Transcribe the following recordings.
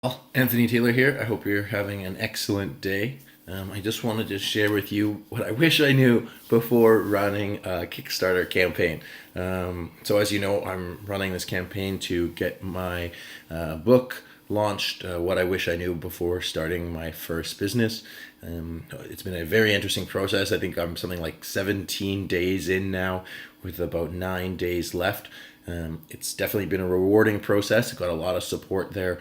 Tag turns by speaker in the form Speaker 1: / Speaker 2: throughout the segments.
Speaker 1: Well, Anthony Taylor here. I hope you're having an excellent day. I just wanted to share with you what I wish I knew before running a Kickstarter campaign. So, as you know, I'm running this campaign to get my book launched. What I wish I knew before starting my first business. It's been a very interesting process. I think I'm something like 17 days in now, with about 9 days left. It's definitely been a rewarding process. I got a lot of support there.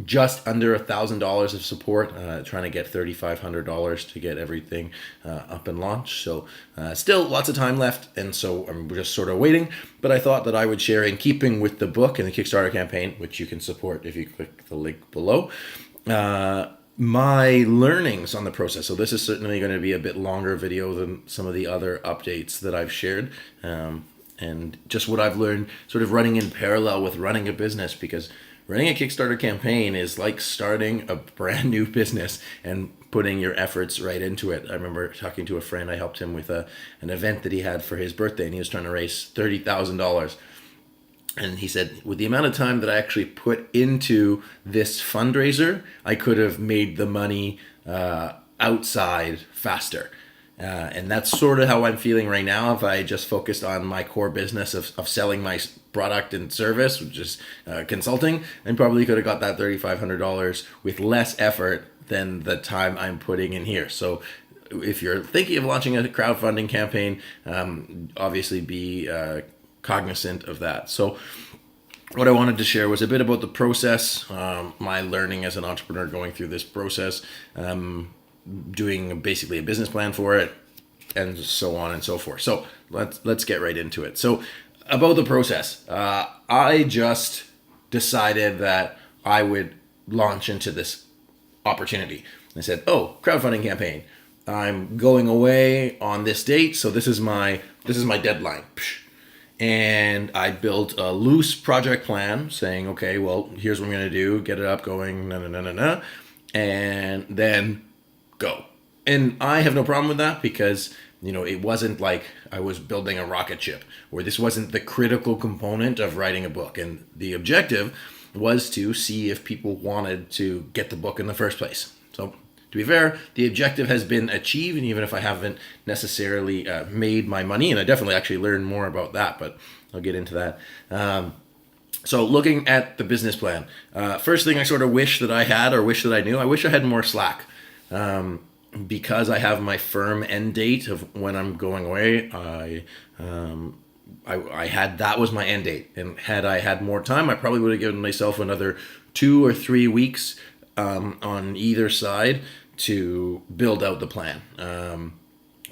Speaker 1: Just under $1,000 of support, trying to get $3,500 to get everything up and launched. So still lots of time left, and so I'm just sort of waiting. But I thought that I would share, in keeping with the book and the Kickstarter campaign, which you can support if you click the link below, my learnings on the process. So this is certainly going to be a bit longer video than some of the other updates that I've shared. And just what I've learned sort of running in parallel with running a business, because running a Kickstarter campaign is like starting a brand new business and putting your efforts right into it. I remember talking to a friend. I helped him with an event that he had for his birthday, and he was trying to raise $30,000. And he said, with the amount of time that I actually put into this fundraiser, I could have made the money outside faster. And that's sort of how I'm feeling right now. If I just focused on my core business of selling my product and service, which is consulting, and probably could have got that $3,500 with less effort than the time I'm putting in here. So if you're thinking of launching a crowdfunding campaign, obviously be cognizant of that. So what I wanted to share was a bit about the process, my learning as an entrepreneur going through this process, doing basically a business plan for it, and so on and so forth. So let's get right into it. So about the process, I just decided that I would launch into this opportunity. I said, "Oh, crowdfunding campaign. I'm going away on this date, so this is my deadline." And I built a loose project plan saying, "Okay, well, here's what I'm going to do: get it up, going, and then go." And I have no problem with that, because it wasn't like I was building a rocket ship, where this wasn't the critical component of writing a book. And the objective was to see if people wanted to get the book in the first place. So to be fair, the objective has been achieved, and even if I haven't necessarily made my money, and I definitely actually learned more about that, but I'll get into that. So looking at the business plan, first thing I sort of wish that I had, or wish that I knew, I wish I had more slack. Because I have my firm end date of when I'm going away, I had, that was my end date. And had I had more time, I probably would have given myself another 2 or 3 weeks on either side to build out the plan.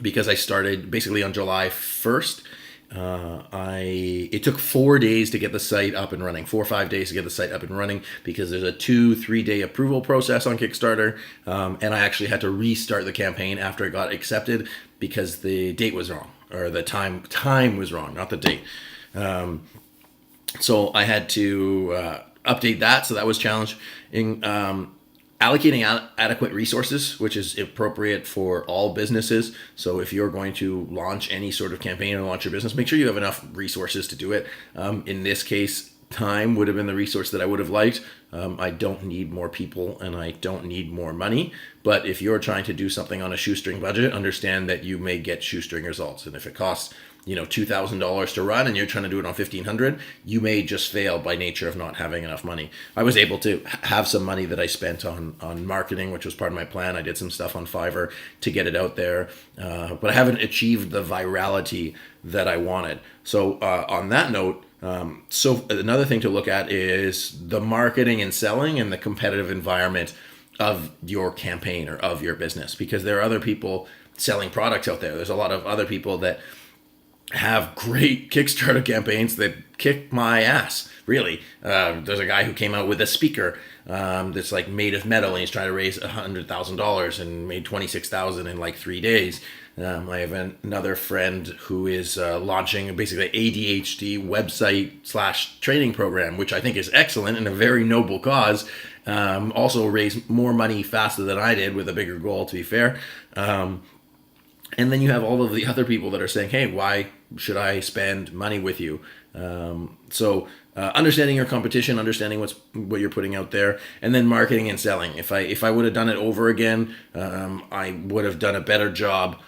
Speaker 1: Because I started basically on July 1st. It took 4 days to get the site up and running, 4 or 5 days to get the site up and running, because there's a 2-3 day approval process on Kickstarter. And I actually had to restart the campaign after it got accepted, because the date was wrong, or the time was wrong, not the date. So I had to update that. So that was challenging. Allocating adequate resources, which is appropriate for all businesses. So if you're going to launch any sort of campaign or launch your business, make sure you have enough resources to do it. In this case, time would have been the resource that I would have liked. I don't need more people, and I don't need more money. But if you're trying to do something on a shoestring budget, understand that you may get shoestring results. And if it costs $2,000 to run, and you're trying to do it on $1,500, you may just fail by nature of not having enough money. I was able to have some money that I spent on marketing, which was part of my plan. I did some stuff on Fiverr to get it out there, but I haven't achieved the virality that I wanted. So on that note, so another thing to look at is the marketing and selling and the competitive environment of your campaign or of your business, because there are other people selling products out there. There's a lot of other people that have great Kickstarter campaigns that kick my ass, really. There's a guy who came out with a speaker that's like made of metal, and he's trying to raise $100,000 and made $26,000 in like 3 days. I have another friend who is launching basically an ADHD website / training program, which I think is excellent and a very noble cause. Also raised more money faster than I did, with a bigger goal, to be fair. And then you have all of the other people that are saying, "Hey, why should I spend money with you?" So understanding your competition, understanding what you're putting out there, and then marketing and selling. If I would have done it over again, I would have done a better job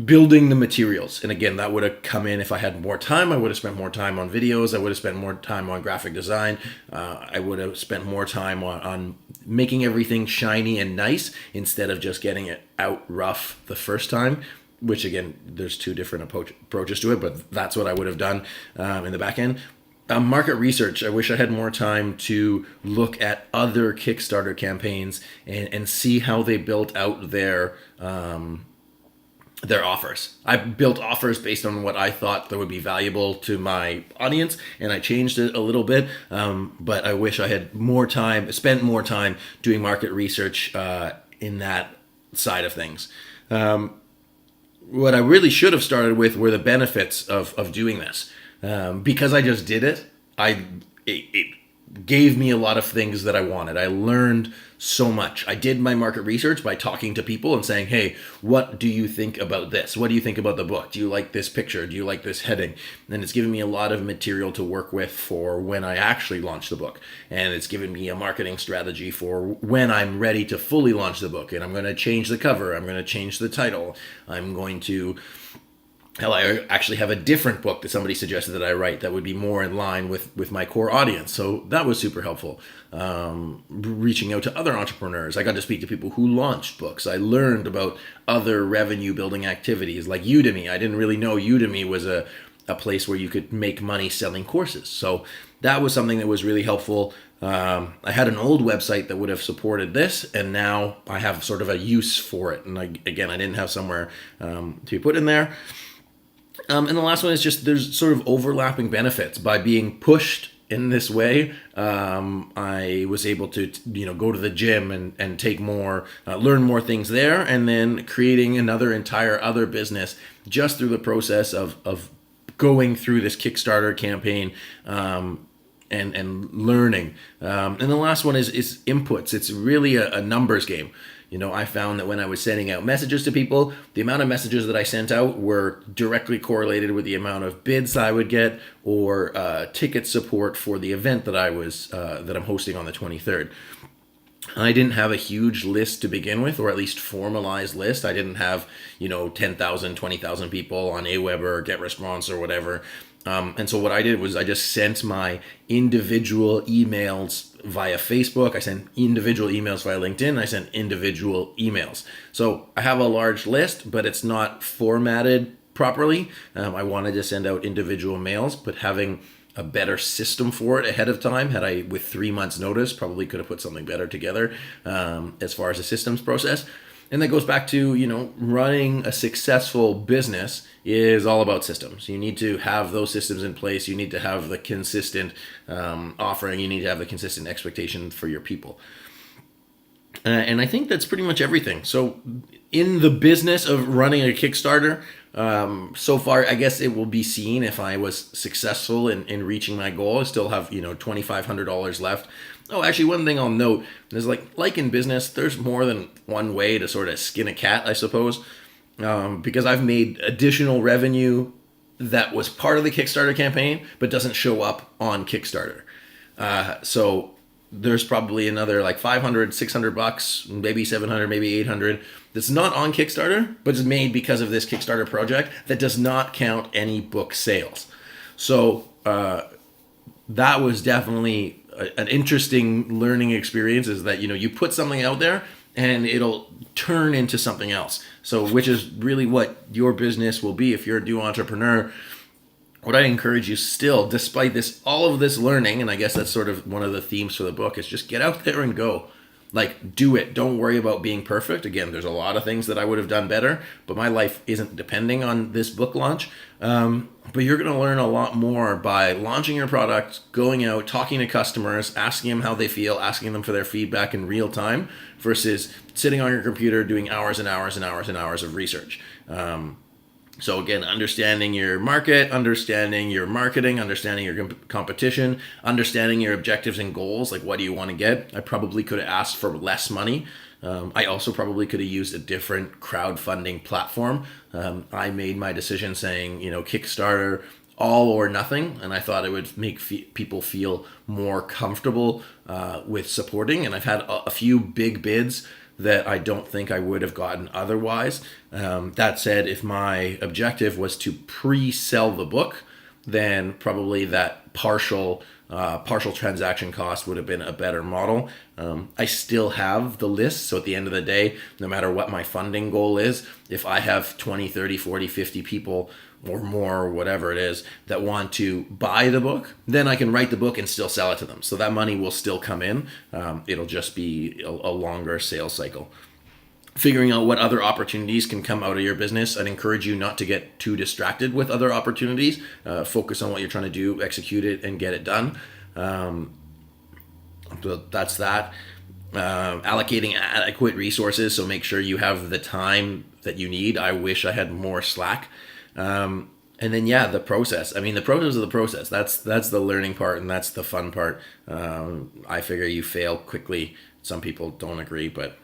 Speaker 1: building the materials. And again, that would have come in if I had more time. I would have spent more time on videos. I would have spent more time on graphic design. I would have spent more time on making everything shiny and nice instead of just getting it out rough the first time, which again, there's two different approaches to it, but that's what I would have done in the back end. Market research. I wish I had more time to look at other Kickstarter campaigns and see how they built out their offers. I built offers based on what I thought that would be valuable to my audience, and I changed it a little bit. But I wish I had spent more time doing market research in that side of things. What I really should have started with were the benefits of doing this. Because I just did it, it gave me a lot of things that I wanted. I learned so much. I did my market research by talking to people and saying, hey, what do you think about this? What do you think about the book? Do you like this picture? Do you like this heading? And it's given me a lot of material to work with for when I actually launch the book. And it's given me a marketing strategy for when I'm ready to fully launch the book. And I'm going to change the cover. I'm going to change the title. I'm going to... Hell, I actually have a different book that somebody suggested that I write that would be more in line with my core audience. So that was super helpful. Reaching out to other entrepreneurs. I got to speak to people who launched books. I learned about other revenue building activities like Udemy. I didn't really know Udemy was a place where you could make money selling courses. So that was something that was really helpful. I had an old website that would have supported this, and now I have sort of a use for it. And I didn't have somewhere to put in there. And the last one is just there's sort of overlapping benefits. By being pushed in this way, I was able to go to the gym and take more, learn more things there, and then creating another entire other business just through the process of going through this Kickstarter campaign and learning. And the last one is inputs. It's really a numbers game. I found that when I was sending out messages to people, the amount of messages that I sent out were directly correlated with the amount of bids I would get or ticket support for the event that I'm hosting on the 23rd. I didn't have a huge list to begin with, or at least formalized list. I didn't have 10,000, 20,000 people on Aweber or GetResponse or whatever. And so what I did was I just sent my individual emails via Facebook. I sent individual emails via LinkedIn. I sent individual emails. So I have a large list, but it's not formatted properly. I wanted to send out individual mails, but having a better system for it ahead of time, had I with 3 months notice, probably could have put something better together as far as the systems process. And that goes back to, running a successful business is all about systems. You need to have those systems in place. You need to have the consistent offering. You need to have the consistent expectation for your people. And I think that's pretty much everything. So in the business of running a Kickstarter, so far, I guess it will be seen if I was successful in reaching my goal. I still have, $2,500 left. Oh, actually, one thing I'll note is like in business, there's more than one way to sort of skin a cat, I suppose, because I've made additional revenue that was part of the Kickstarter campaign, but doesn't show up on Kickstarter. So there's probably another like $500, $600, maybe $700, maybe $800 that's not on Kickstarter, but is made because of this Kickstarter project that does not count any book sales. So that was definitely an interesting learning experience, is that you put something out there and it'll turn into something else. So which is really what your business will be if you're a new entrepreneur. What I encourage you still, despite all of this learning, and I guess that's sort of one of the themes for the book, is just get out there and go. Do it. Don't worry about being perfect. Again, there's a lot of things that I would have done better, but my life isn't depending on this book launch. But you're going to learn a lot more by launching your product, going out, talking to customers, asking them how they feel, asking them for their feedback in real time, versus sitting on your computer doing hours and hours and hours and hours of research. So again, understanding your market, understanding your marketing, understanding your competition, understanding your objectives and goals, like what do you want to get? I probably could have asked for less money. I also probably could have used a different crowdfunding platform. I made my decision saying, Kickstarter all or nothing, and I thought it would make people feel more comfortable with supporting. And I've had a few big bids that I don't think I would have gotten otherwise. That said, if my objective was to pre-sell the book, then probably that partial transaction cost would have been a better model. I still have the list, so at the end of the day, no matter what my funding goal is, if I have 20, 30, 40, 50 people or more, or whatever it is, that want to buy the book, then I can write the book and still sell it to them. So that money will still come in. It'll just be a longer sales cycle. Figuring out what other opportunities can come out of your business. I'd encourage you not to get too distracted with other opportunities. Focus on what you're trying to do, execute it, and get it done. That's that. Allocating adequate resources, so make sure you have the time that you need. I wish I had more slack. And then the process. I mean, the process of the process. That's the learning part, and that's the fun part. I figure you fail quickly. Some people don't agree, but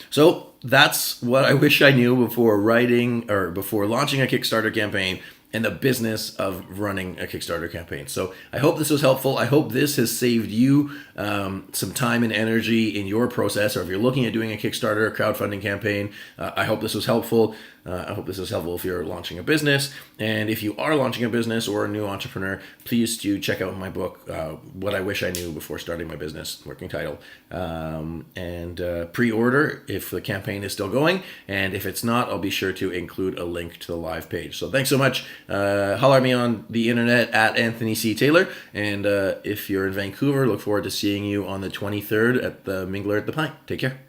Speaker 1: so that's what I wish I knew before launching a Kickstarter campaign and the business of running a Kickstarter campaign. So I hope this was helpful. I hope this has saved you some time and energy in your process, or if you're looking at doing a Kickstarter or crowdfunding campaign, I hope this was helpful. I hope this was helpful if you're launching a business. And if you are launching a business or a new entrepreneur, please do check out my book, What I Wish I Knew Before Starting My Business, working title. And pre-order if the campaign is still going. And if it's not, I'll be sure to include a link to the live page. So thanks so much. Holler at me on the internet at Anthony C. Taylor. And if you're in Vancouver, look forward to seeing you on the 23rd at the Mingler at the Pine. Take care.